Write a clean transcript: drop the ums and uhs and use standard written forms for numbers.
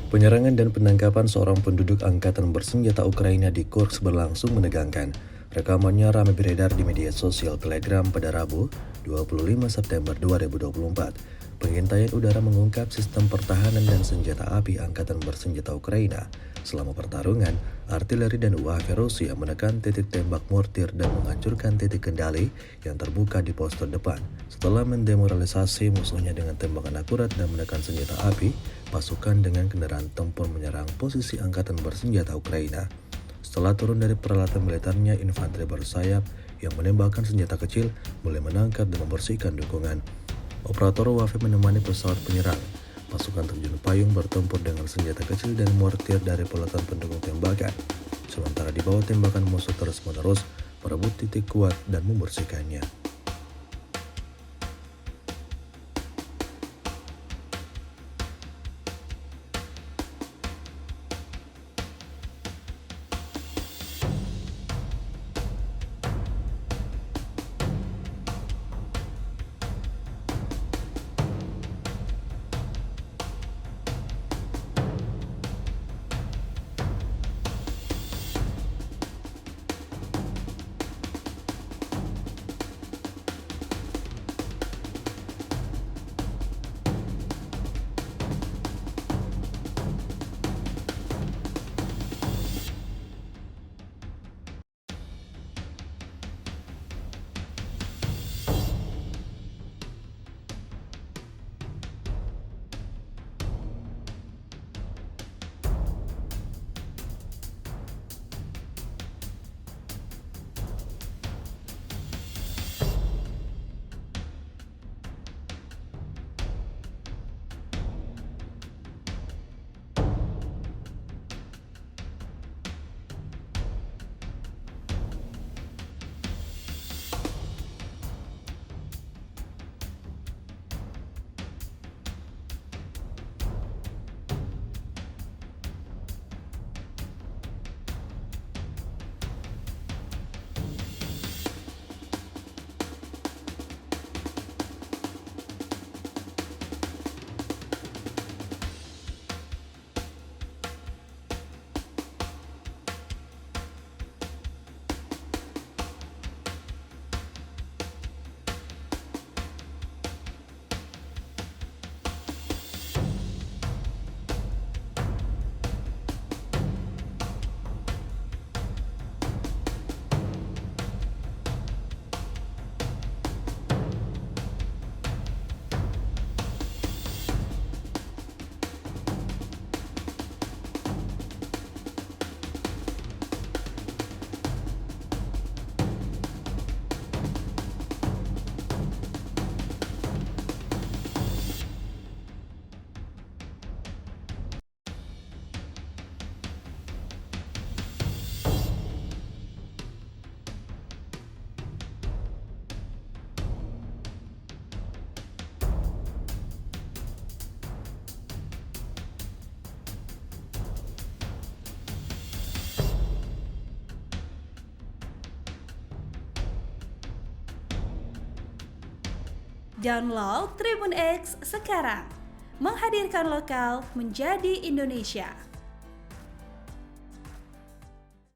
Penyerangan dan penangkapan seorang penduduk angkatan bersenjata Ukraina di Kursk berlangsung menegangkan. Rekamannya ramai beredar di media sosial Telegram pada Rabu, 25 September 2024. Pengintaian udara mengungkap sistem pertahanan dan senjata api angkatan bersenjata Ukraina. Selama pertarungan, artileri dan UAV Rusia menekan titik tembak mortir dan menghancurkan titik kendali yang terbuka di pos terdepan. Setelah mendemoralisasi musuhnya dengan tembakan akurat dan menekan senjata api, pasukan dengan kendaraan tempur menyerang posisi angkatan bersenjata Ukraina. Setelah turun dari peralatan militernya, infanteri bersayap yang menembakkan senjata kecil mulai menangkap dan membersihkan dukungan. Operator UAV menemani pesawat penyerang. Pasukan terjun payung bertempur dengan senjata kecil dan mortir dari peloton pendukung tembakan. Sementara di bawah tembakan musuh terus-menerus merebut titik kuat dan membersihkannya. Download Tribun X sekarang, menghadirkan lokal menjadi Indonesia.